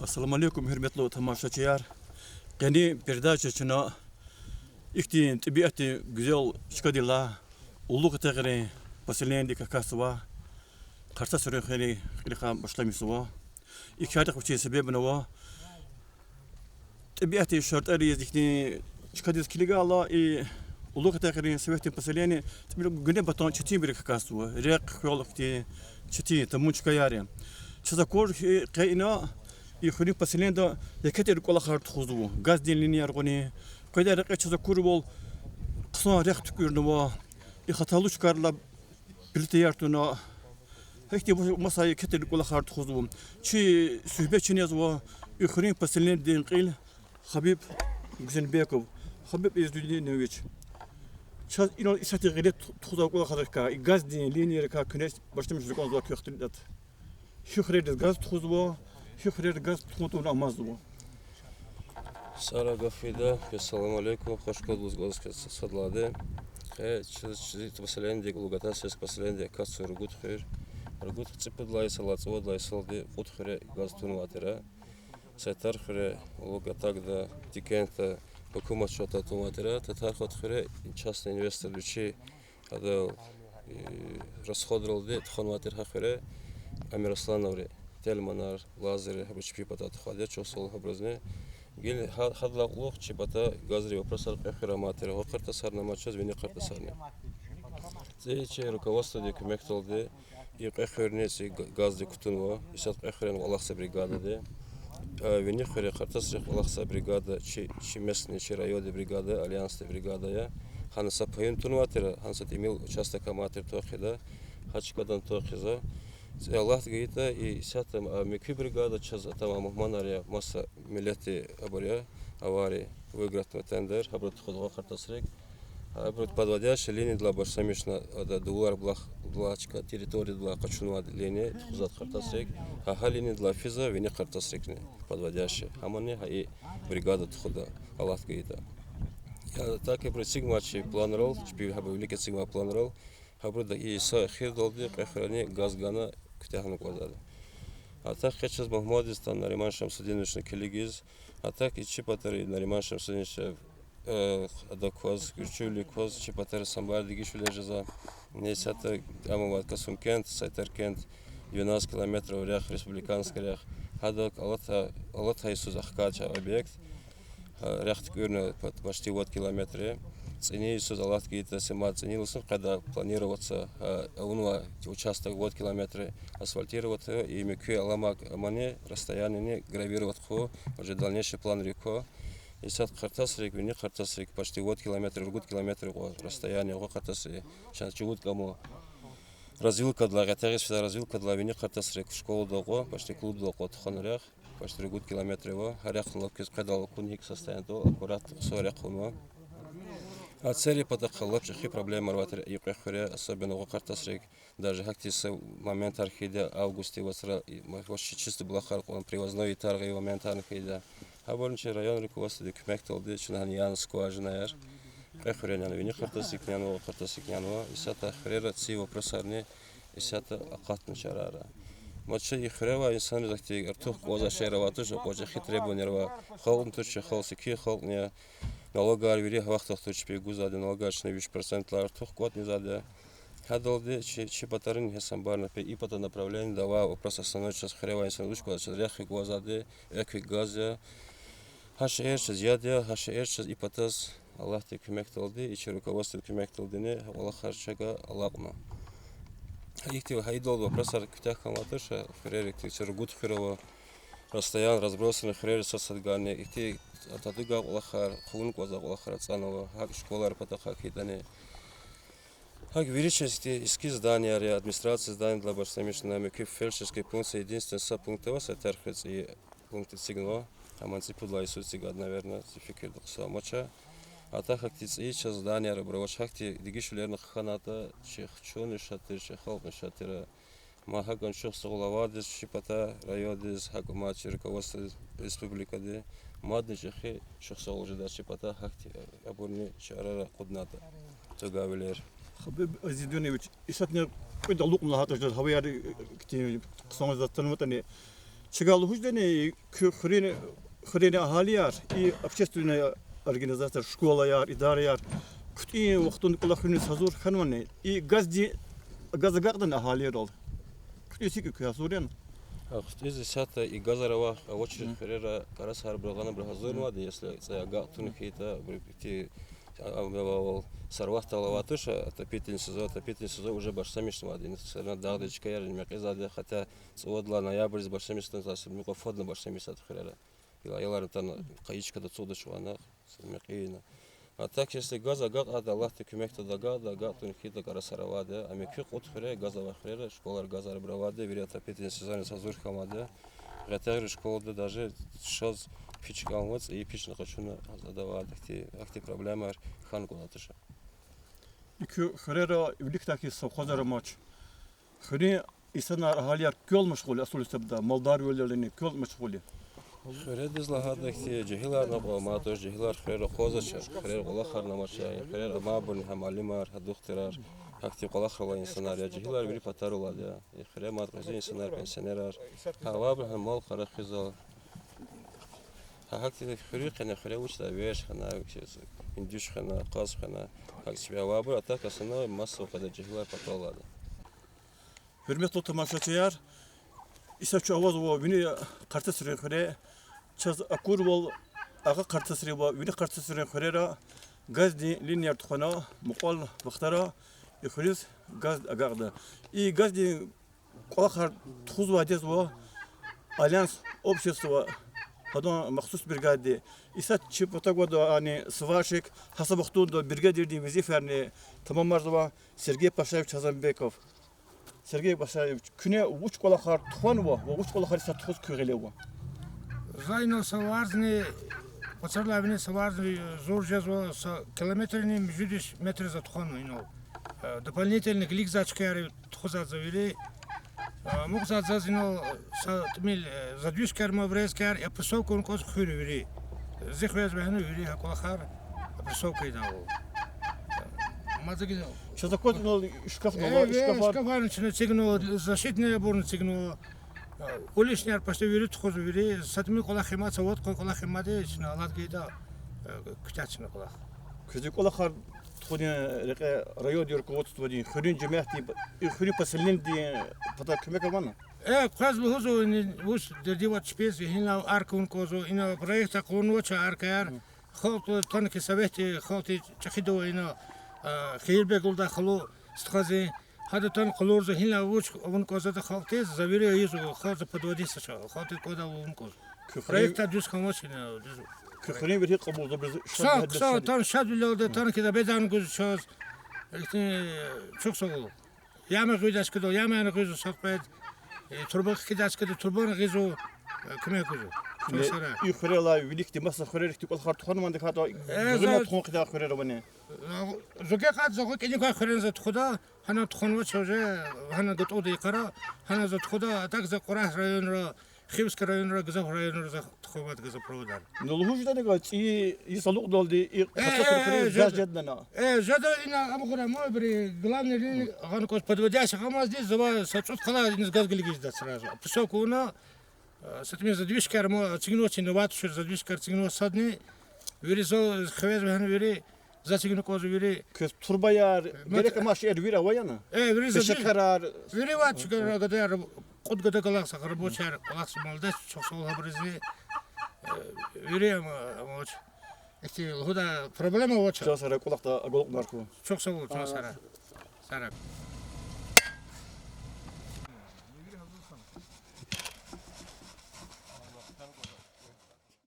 Assalamu alaikum hürmetli tamaşaçılar. Kendi передачасына ихтин табиаты güzel çıkadılar. Улуг тагыри поселенди какасова. Карта сөрөхери илхам башламисова. İkâdıq uçı sebebine var. Табиаты şartları yazdıkni çıkadığı kiliga Allah улуг тагыри сөвөхти поселени güne batan çetin bir kakasova. Rek yolukti çetin tamunçka yarı. Çazakor kayna يخوني بسلين دا يكتر كل خارط خذوه غاز دين ليني أرغني كذا رقة شذا كوربول قصان ريخت كورنوا يختالوش كارلا بلتيارتنا هكتي مسا يكتر كل خارط خذوه شيء سهبة شنيا زوا يخوني بسلين دين قيل خبيب جزن بيكو خبيب يزدني نويش شاذ إنه إساتي غيرت تخذوا كل خارط كا غاز دين ليني ركا كنيس باشتمش لكون زوا كيختلط شو خير الغاز تخذوا شكرا لك تموتون أمازوا. Sara Gafida, assalamu alaikum, hoş geldiniz Gözke Sadlade. Çizit pasalendik, lugata ses pasalendik, kasır rugut xir. Rugut çipidlay salat, odlay saldi, ut xire gaztun vatera. Setar xire lugata dikenta, hukumat şota tumatera, tatar xot xire частный инвестор лучи, когда расходовал тхон ватер хахире, Амирослановре. Тельманар, лазеры, ручки потат ходят, что сол образне. Гель хадла лох, чипата, газри вопросар пехера матери, хокарта сарна мачаз, вини карта сарна. Зейче руководство де кумектолде, и пехернец и газри кутунво, и сад пехерен Аллахса бригада де. Вини хере картасрих Аллахса бригада, чи местный, чи районы бригада, альянсная бригада я. Ханса паюн тунватера, ханса имел участок матери тохида, хачкадан тохиза. Аллах говорит, и сятам мекви бригада час там мухманария масса миллети абария аварии выиграть на тендер, абрат ходова картасрик, абрат подводящая линия для барсамишна доллар блачка территории для качунова линия зад картасрик, а линия для физа вини картасрикне подводящая, амане и бригада тхода Аллах говорит. Я так и про сигмачи планировал, теперь habe великий сигма планировал, абрат и са хир долби прехрани газгана كتاحنا قوزاده. أتاك كتشز محمودستان نريمان شمسدينش نكليجيز. أتاك إيشي باتري نريمان شمسدينش أداكوز كرچولي كوز إيشي باتري سامبار ديجيش ولجزا. نيساتا أموات كسوم كنت سايتر كنت 12 километров рях республиканский рях. Хадок алот хайсуз ахкача объект. Рях ткурно почти вот километре. Цени Иисус Аллах говорит, сама ценился, когда планироваться участок вот километры асфальтировать и мекю аламак мане расстояние гравировать хо, уже дальнейший план реко. И сад картасрик, вини картасрик почти вот километр, год километр расстояние го картасрик. Сейчас чугут кому развилка для гатарис, вся развилка для вини картасрик в школу долго, почти клуб долго тханрях, почти год километр его, харях лапки скадал куник состояние то аккурат сорях хума. А цели подохлоп же проблемы рватер и прехоря особенно в картасрик даже хактис момент архида августе восра вообще чисто блахар он привозной торговый момент архида а больше район руководство документал де чунаньян скважинаер прехоря на вини картасикняно и сата хрера ци вопросарни и сата акатн чарара Мача и хрева инсан захти артух коза шеравату же кожа хитребу нерва холм турче холсики холня налогар вери вахтах турчпе гузады налогачный 20% тух код не заде хадалде чи батарын хесамбарна пе и пата направление дава вопрос основной час хрева инсан душку час ряхи гозаде экви газя хашер час яде хашер час и патас Аллах те кумекталды и чи руководство кумекталдыне Аллах харчага Аллахма Ихти хайдол вопросар кутях каматыша хрерик ти ругут хрева расстоян разбросаны хрери сосадгане ихти Атадыга Аллахар хун коза Аллахар цанова хак школар патаха хитане хак величественные эскиз здания администрации здания для барсамишна мекив фельдшерский пункт единственный са пунктова сатерхец и пункты сигнала аманципу для Иисуса наверное фикир докса моча а так как тиц и час здания рабровач хакти дигишулерна ханата чехчоны шатыр чехалны шатыра Махаган шох соглавадис шипата райодис хакумат руководство республикады мадны жехи шох соглажда шипата хакти абурни чарара кудната тогавлер خبيب أزيدوني إيشاتني كده لوق من هذا الجد هواي كتير قصون إذا تنمتني Чигалу хуждани хрени ахалияр и общественная организация, школа яр, идара яр. Кути вақтун кулахуни сазур ханвани и газагагдан ахалияр ол. Кути сики кuyasурен. Из сата и газарова очередь хрера карасар брагана брахазурмады, если гатун хита брикти сарвахта лаватыша, отопительный сезон уже башсамишным один. Сэрна дагдычка ярин мекизаде, хотя цуодла ноябрь башсамишным засып микофодно башсамишат хрера. Ялар там каичка до цуда шуана мекина. А так если газа гад ада лахты кумекта да гатун хита карасараваде, а мекфи кот хре газова хрера, школар газар браваде, веря отопительный сезон сазур хамаде. Гатар школда даже шоз пичкалмац и пична хочуна задавать акти проблемар хан кулатыша. İki хрера ивликтaki savkhazara maç. Хри insanlar ahaliyar köl meşgul asıl istabda Moldar yollarını köl meşgul. Хред излагат акти жихилар на матош жихилар хрера хозач хрер голахар на марча хрер амабун хамалимар хадухтирар акти голахар инсанар я жихилар бери патарулад я хрер мат инсанар пенсионерар хаваб хамал харахизал هاكتي خريق أنا خريوش تابيش خنا إنديش خنا قاس خنا هاكتي بيوابر أتاك أصلا مصر وقد جهلا بطلة. Hürmetli tamaşaçılar, İsafçı avaz o beni kartı sürüyor khare, çaz akur bol ağa kartı sürüyor bu beni kartı sürüyor khare gaz di lineer tukhana muqal vaqtara ikhris gaz agağda. İ gaz di qokhar tuz vadez bu Allianz общество Hadan mahsus brigade. İsat çıpatagwada hani Svashik hasabaqtuda brigadir di vaziferni tamamlarza Sergey Pashayev Chazanbekov. Sergey Pashayev küne uç qolaqar tuxan va uç qolaqar isat tuz köğele va. Zayno Savarzny potrzebny Savarzny zorjazwa kilometrni 100 метр за tuxan ino. Дополнительный глик зачкари тхуза завели. Мог зазино мил задвижкар маврескар я пасовку он коз хурвери. Зихвез бахну вери хаколахар пасовку идау. Мазаги. Что такое ну шкаф шкафар içine signo защитная бурн signo улишняр пасте вери тхуз вери сатми кола химат савот кола химаде içine alat geyda küçaçına kola. Küçük qolaqar tuxuni rayon rukovodstvo di xurun cemiyati xuri pasilin di pata kömek avana. Кваз лохозо уж дердиват шпес хинла аркун козо ина проекта конвоча аркар хот тонки совети хоти чахидо ина хирбегулда хло стхазе хада тон клорзо хинла уч он козо да хоти завире юзо хот подводиса хоти кода он коз проекта дус хамошина Xuri bir qabulda biz Sağ ton şadulda tонки да бедан гоз чоз çok sağ ol. Yama gıdaşkıdo yama gızo sohbet Turba kidaşkıdo turban gızo kime gızo. Xurela vilikti masa xurerikti qolaqar tuxan manda hata gına tuxan qida xurera bane. Zoga qat zoga kini qoy xurenza tuxuda hana tuxanwa çoje hana gotodi qara hana za tuxuda tak za qurah rayonra Xivsk rayonra gızo rayonra za tuxumat gızo provodar. Nolhujda ne gat i saluq doldi i qasat xure jadna. Jada ina amgura mo bri главный ган кос подводящий хамаз здесь зава сачут кала из газгилгиз да сразу. Псокуна с этими задвижками цигночин ват шур задвижкар цигно садни виризо хвез бхан вири за цигно коз вири Köz turbayar gerek amaş vira vayana. виризо Şekarar вири ват чугара гадар код гада галакса рабочар галакс малда çok sol habrizli вири ama İşte burada problema var. Çasara kulakta agoluk narko. Çok sağ ol, çok sağ ol.